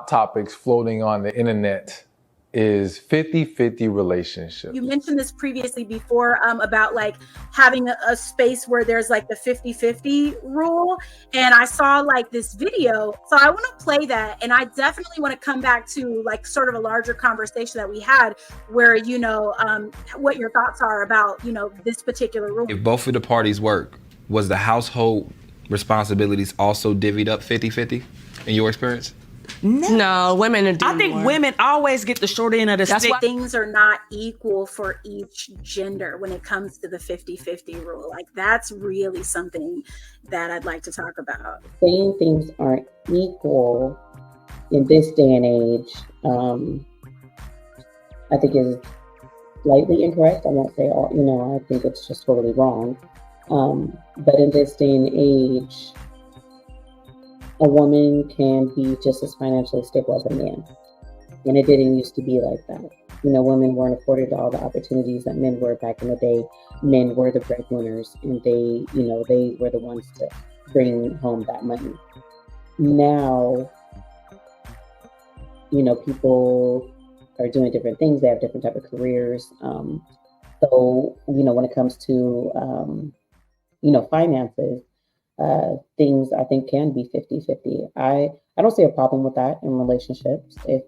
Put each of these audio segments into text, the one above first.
topics floating on the internet is 50-50 relationships. You mentioned this previously before about like having a space where there's like the 50-50 rule. And I saw like this video. So I want to play that. And I definitely want to come back to like sort of a larger conversation that we had where, you know, what your thoughts are about, you know, this particular rule. If both of the parties work, was the household responsibilities also divvied up 50-50 in your experience? No, women are doing I think more. women always get the short end of the stick. Things are not equal for each gender when it comes to the 50-50 rule. Like that's really something that I'd like to talk about. Saying things aren't equal in this day and age, I think is slightly incorrect. I won't say all, you know, I think it's just totally wrong. But in this day and age, a woman can be just as financially stable as a man. And it didn't used to be like that. You know, women weren't afforded all the opportunities that men were back in the day. Men were the breadwinners and they, you know, they were the ones to bring home that money. Now, you know, people are doing different things. They have different type of careers. So, you know, when it comes to, you know, finances, things I think can be 50-50. I don't see a problem with that in relationships. If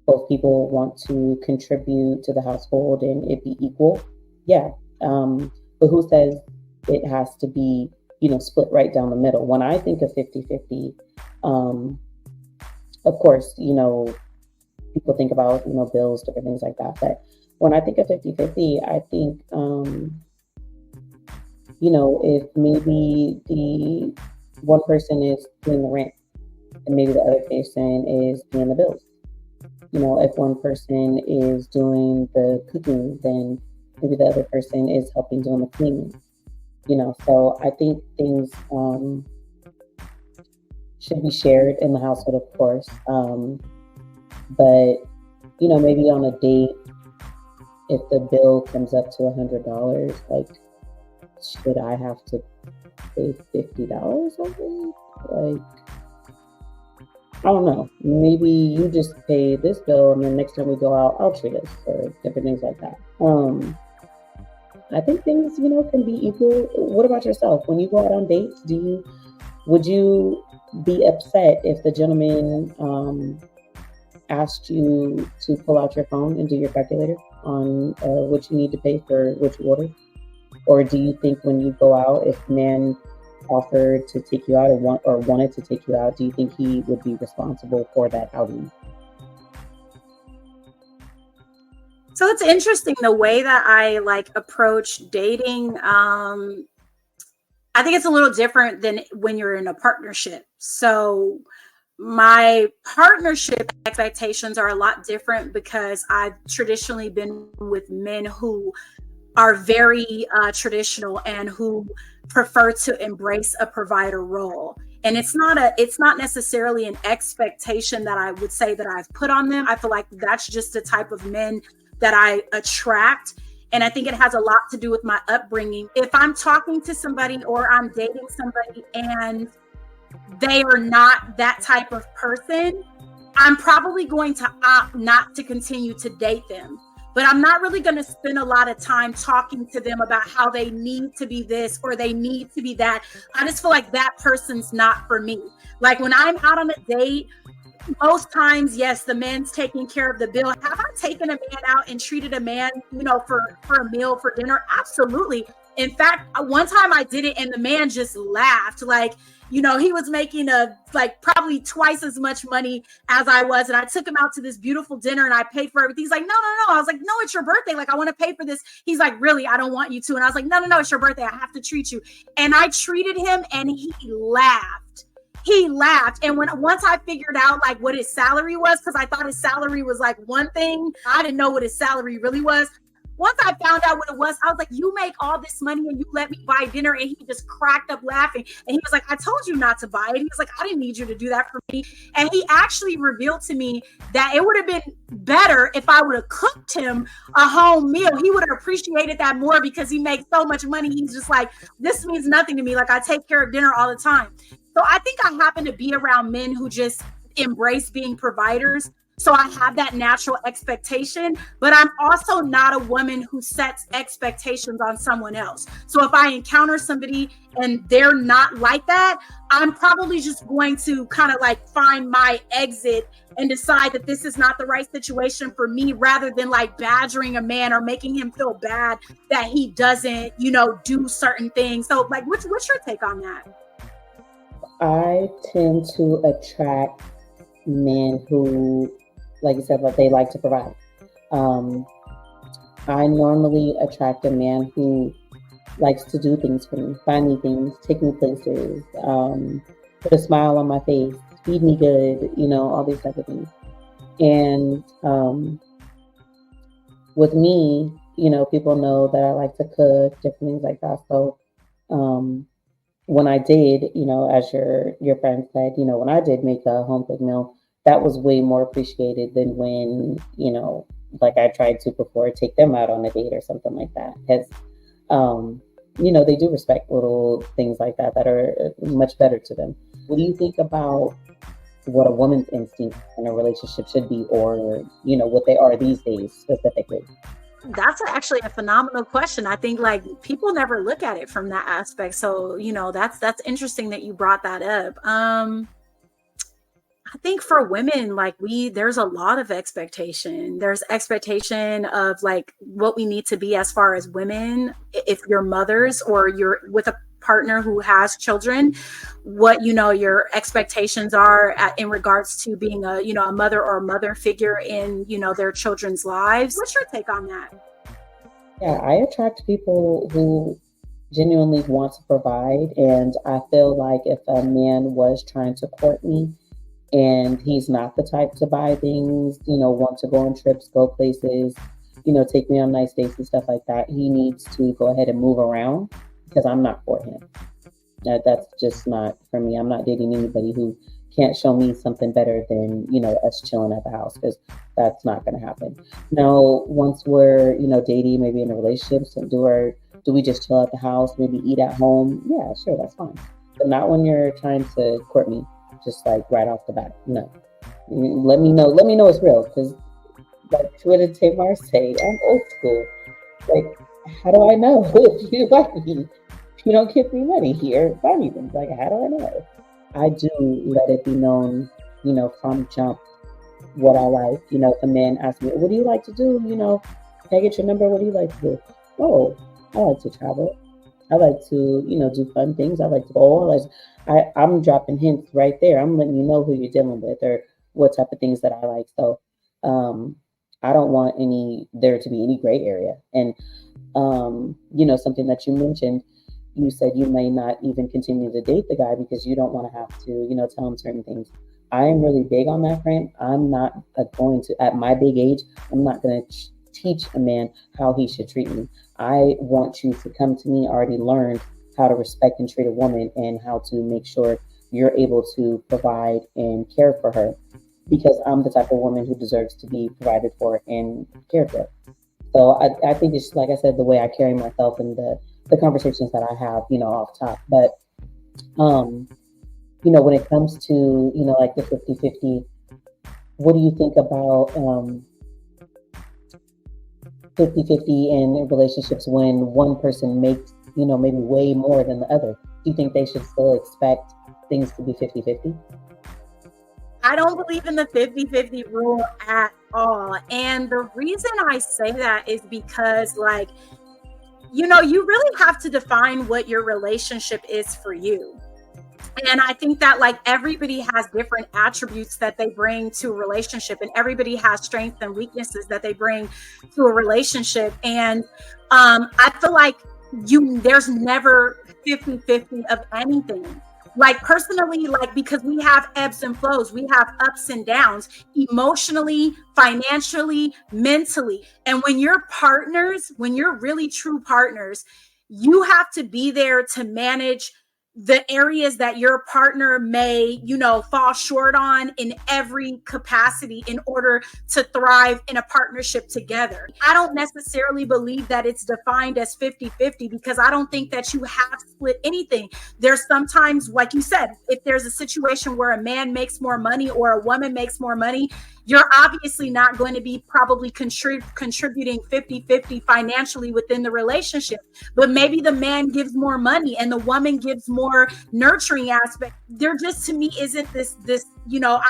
both people want to contribute to the household and it be equal, yeah. But who says it has to be, you know, split right down the middle? When I think of 50-50, of course, you know, people think about, you know, bills, different things like that. But when I think of 50-50, I think, you know, if maybe the one person is doing the rent and maybe the other person is paying the bills. You know, if one person is doing the cooking, then maybe the other person is helping doing the cleaning. You know, so I think things should be shared in the household, of course. But, you know, maybe on a date, if the bill comes up to $100, like, should I have to pay $50 of it? Like, I don't know. Maybe you just pay this bill and then next time we go out, I'll treat us or different things like that. I think things, you know, can be equal. What about yourself? When you go out on dates, would you be upset if the gentleman asked you to pull out your phone and do your calculator on what you need to pay for what you ordered? Or do you think when you go out, if man offered to take you out or wanted to take you out, do you think he would be responsible for that outing? So it's interesting the way that I like approach dating. I think it's a little different than when you're in a partnership. So my partnership expectations are a lot different because I've traditionally been with men who are very traditional and who prefer to embrace a provider role. And it's not necessarily an expectation that I would say that I've put on them. I feel like that's just the type of men that I attract. And I think it has a lot to do with my upbringing. If I'm talking to somebody or I'm dating somebody and they are not that type of person, I'm probably going to opt not to continue to date them. But I'm not really going to spend a lot of time talking to them about how they need to be this or they need to be that. I just feel like that person's not for me. Like when I'm out on a date, most times, yes, the man's taking care of the bill. Have I taken a man out and treated a man, you know, for a meal, for dinner? Absolutely. In fact, one time I did it and the man just laughed. Like, you know, he was making probably twice as much money as I was. And I took him out to this beautiful dinner and I paid for everything. He's like, no. I was like, no, it's your birthday. Like, I want to pay for this. He's like, really? I don't want you to. And I was like, no, it's your birthday. I have to treat you. And I treated him and he laughed. And once I figured out like what his salary was, because I thought his salary was like one thing, I didn't know what his salary really was. Once I found out what it was, I was like, you make all this money and you let me buy dinner. And he just cracked up laughing. And he was like, I told you not to buy it. He was like, I didn't need you to do that for me. And he actually revealed to me that it would have been better if I would have cooked him a home meal. He would have appreciated that more because he makes so much money. He's just like, this means nothing to me. Like I take care of dinner all the time. So I think I happen to be around men who just embrace being providers. So I have that natural expectation, but I'm also not a woman who sets expectations on someone else. So if I encounter somebody and they're not like that, I'm probably just going to kind of like find my exit and decide that this is not the right situation for me, rather than like badgering a man or making him feel bad that he doesn't, do certain things. So like, what's your take on that? I tend to attract men who, like you said, like they like to provide. I normally attract a man who likes to do things for me, find me things, take me places, put a smile on my face, feed me good, all these type of things. And with me, people know that I like to cook, different things like that. So when I did, as your friend said, when I did make a home cooked meal, that was way more appreciated than when, like I tried to before take them out on a date or something like that. Because, they do respect little things like that are much better to them. What do you think about what a woman's instinct in a relationship should be, or, what they are these days specifically? That's actually a phenomenal question. I think like people never look at it from that aspect. So, that's interesting that you brought that up. I think for women, like there's a lot of expectation. There's expectation of like what we need to be as far as women. If you're mothers or you're with a partner who has children, what, your expectations are in regards to being a mother or a mother figure in, their children's lives. What's your take on that? Yeah, I attract people who genuinely want to provide. And I feel like if a man was trying to court me, and he's not the type to buy things, want to go on trips, go places, take me on nice dates and stuff like that, he needs to go ahead and move around, because I'm not for him. That's just not for me. I'm not dating anybody who can't show me something better than, us chilling at the house, because that's not going to happen. Now, once we're, dating, maybe in a relationship, so do we just chill at the house, maybe eat at home? Yeah, sure, that's fine. But not when you're trying to court me. Just like right off the bat, no. Let me know it's real, because like Twitter Tamar say, I'm old school. Like, how do I know if you like me? If you don't give me money here, buy me things. Like, how do I know? I do let it be known, from jump what I like. If a man asks me, what do you like to do? Can I get your number? What do you like to do? Oh, I like to travel. I like to, do fun things. I like to go. I'm dropping hints right there. I'm letting you know who you're dealing with or what type of things that I like. So I don't want there to be any gray area. And, something that you mentioned, you said you may not even continue to date the guy because you don't want to have to, tell him certain things. I am really big on that, friend. I'm not going to, at my big age, I'm not going to teach a man how he should treat me. I want you to come to me already learned how to respect and treat a woman, and how to make sure you're able to provide and care for her, because I'm the type of woman who deserves to be provided for and cared for. So I think it's, like I said, the way I carry myself and the conversations that I have, off top. But, when it comes to, like the 50-50, what do you think about 50-50 in relationships when one person makes, maybe way more than the other? Do you think they should still expect things to be 50-50? I don't believe in the 50-50 rule at all. And the reason I say that is because, like, you really have to define what your relationship is for you. And I think that like everybody has different attributes that they bring to a relationship, and everybody has strengths and weaknesses that they bring to a relationship. And I feel like there's never 50-50 of anything. Like personally, like, because we have ebbs and flows, we have ups and downs, emotionally, financially, mentally. And when you're partners, when you're really true partners, you have to be there to manage the areas that your partner may, fall short on in every capacity in order to thrive in a partnership together. I don't necessarily believe that it's defined as 50-50 because I don't think that you have split anything. There's sometimes, like you said, if there's a situation where a man makes more money or a woman makes more money, you're obviously not going to be probably contributing 50-50 financially within the relationship. But maybe the man gives more money and the woman gives more nurturing aspect. There just, to me, isn't this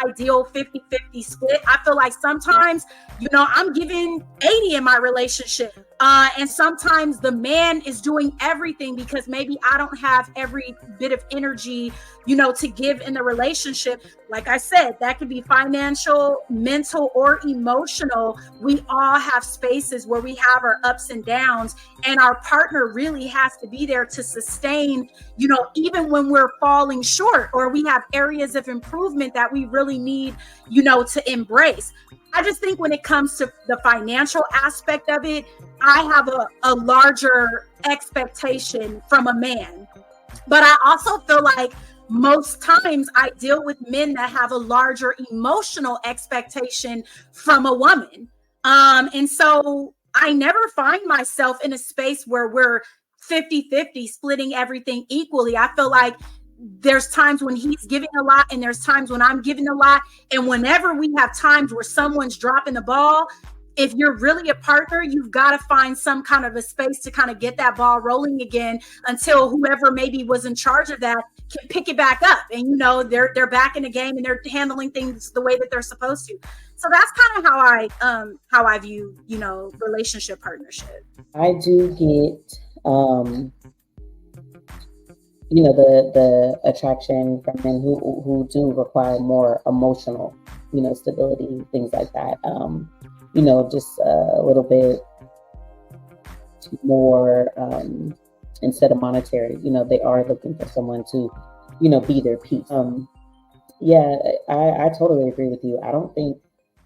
ideal 50-50 split. I feel like sometimes, I'm giving 80 in my relationship. And sometimes the man is doing everything because maybe I don't have every bit of energy, to give in the relationship. Like I said, that could be financial, mental, or emotional. We all have spaces where we have our ups and downs, and our partner really has to be there to sustain, even when we're falling short or we have areas of improvement that we really need, to embrace. I just think when it comes to the financial aspect of it, I have a larger expectation from a man. But I also feel like most times I deal with men that have a larger emotional expectation from a woman. And so I never find myself in a space where we're 50-50 splitting everything equally. I feel like there's times when he's giving a lot and there's times when I'm giving a lot. And whenever we have times where someone's dropping the ball, if you're really a partner, you've got to find some kind of a space to kind of get that ball rolling again until whoever maybe was in charge of that can pick it back up. And, they're back in the game and they're handling things the way that they're supposed to. So that's kind of how I view, relationship partnership. I do get, the attraction from men who do require more emotional, stability, things like that. Just a little bit more instead of monetary. They are looking for someone to, be their peace. I totally agree with you. I don't think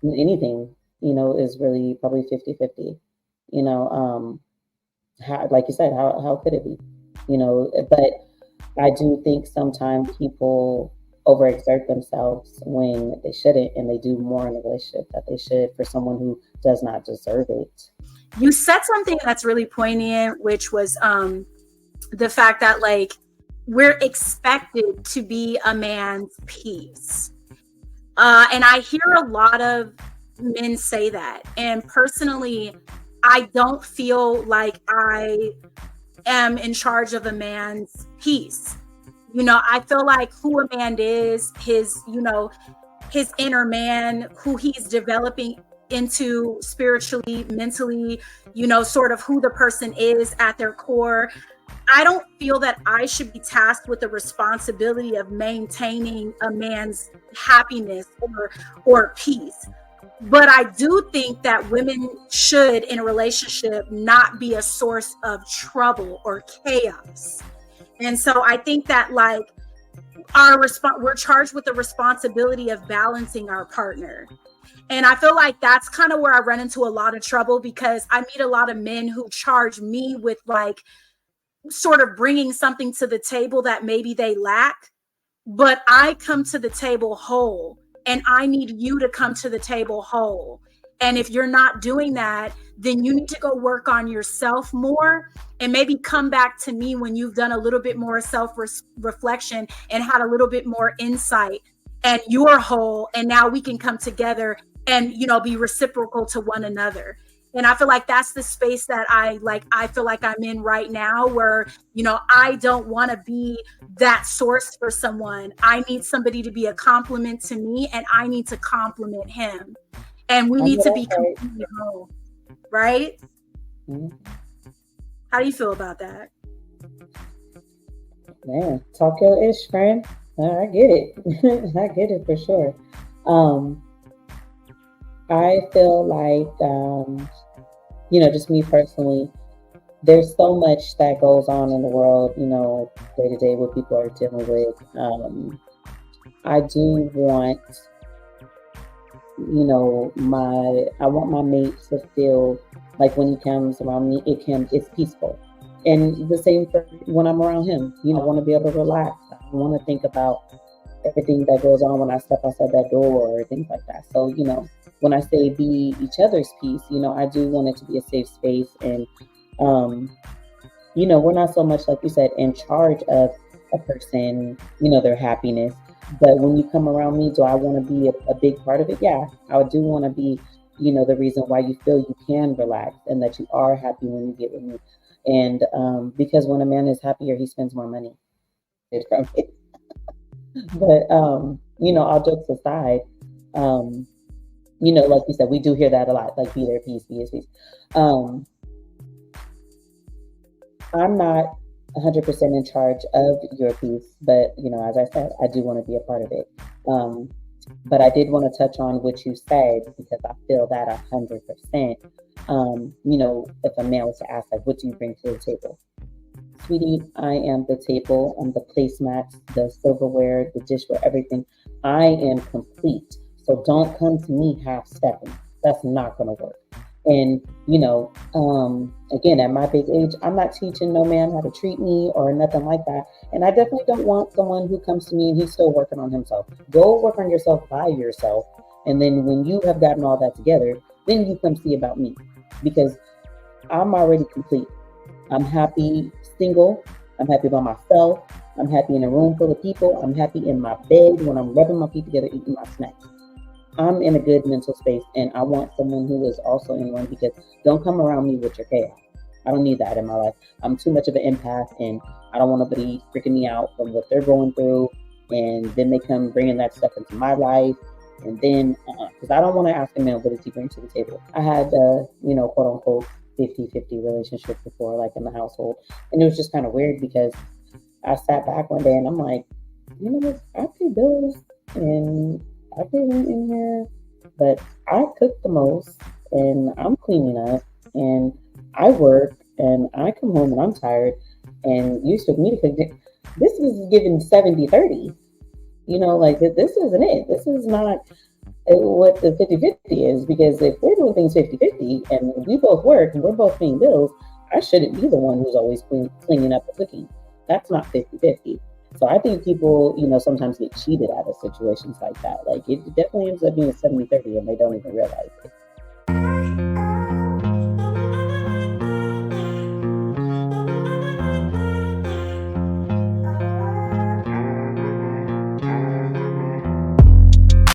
anything, is really probably 50-50. How, like you said, how could it be? But I do think sometimes people overexert themselves when they shouldn't, and they do more in a relationship that they should for someone who does not deserve it. You said something that's really poignant, which was the fact that we're expected to be a man's piece. And I hear a lot of men say that. And personally, I don't feel like I am in charge of a man's piece. I feel like who a man is, his inner man, who he's developing into spiritually, mentally, sort of who the person is at their core. I don't feel that I should be tasked with the responsibility of maintaining a man's happiness or peace. But I do think that women should, in a relationship, not be a source of trouble or chaos. And so I think that we're charged with the responsibility of balancing our partner. And I feel like that's kind of where I run into a lot of trouble, because I meet a lot of men who charge me with sort of bringing something to the table that maybe they lack, but I come to the table whole, and I need you to come to the table whole. And if you're not doing that, then you need to go work on yourself more and maybe come back to me when you've done a little bit more self-reflection and had a little bit more insight, and you're whole. And now we can come together and, be reciprocal to one another. And I feel like that's the space that I feel like I'm in right now, where, I don't want to be that source for someone. I need somebody to be a compliment to me, and I need to compliment him. And we need to be completely whole, right? Mm-hmm. How do you feel about that? Man, talk your ish, friend. I get it. I get it for sure. I feel like, just me personally, there's so much that goes on in the world, day to day, what people are dealing with. I do want, I want my mate to feel like when he comes around me, it's peaceful. And the same for when I'm around him. You know, I want to be able to relax. I want to think about everything that goes on when I step outside that door or things like that. So, you know, when I say be each other's peace, you know, I do want it to be a safe space. And, you know, we're not so much, like you said, in charge of a person, you know, their happiness. But when you come around me, do I want to be a big part of it? Yeah, I do want to be, you know, the reason why you feel you can relax and that you are happy when you get with me. And because when a man is happier, he spends more money. But you know, all jokes aside, you know, like you said, we do hear that a lot, like be their peace, be his peace. I'm not 100% in charge of your peace, but you know, as I said, I do want to be a part of it. But I did want to touch on what you said because I feel that 100%. You know, if a man was to ask, like, what do you bring to the table? Sweetie, I am the table, I'm the placemats, the silverware, the dishware, everything. I am complete. So don't come to me half stepping. That's not going to work. And, you know, again, at my big age, I'm not teaching no man how to treat me or nothing like that. And I definitely don't want someone who comes to me and he's still working on himself. Go work on yourself by yourself. And then when you have gotten all that together, then you come see about me because I'm already complete. I'm happy single. I'm happy by myself. I'm happy in a room full of people. I'm happy in my bed when I'm rubbing my feet together, eating my snacks. I'm in a good mental space, and I want someone who is also in one because don't come around me with your chaos. I don't need that in my life. I'm too much of an empath, and I don't want nobody freaking me out from what they're going through, and then they come bringing that stuff into my life, and then, because I don't want to ask a man, what does he bring to the table? I had, you know, quote unquote, 50-50 relationship before, like in the household, and it was just kind of weird because I sat back one day and I'm like, you know what, I pay bills, and I pay rent in here, but I cook the most, and I'm cleaning up, and I work, and I come home and I'm tired, and you expect me to cook. This is giving 70-30. You know, like this isn't it. This is not what the 50-50 is, because if we're doing things 50-50 and we both work and we're both paying bills, I shouldn't be the one who's always cleaning up and cooking. That's not 50-50. So I think people, you know, sometimes get cheated out of situations like that. Like it definitely ends up being a 70-30 and they don't even realize it.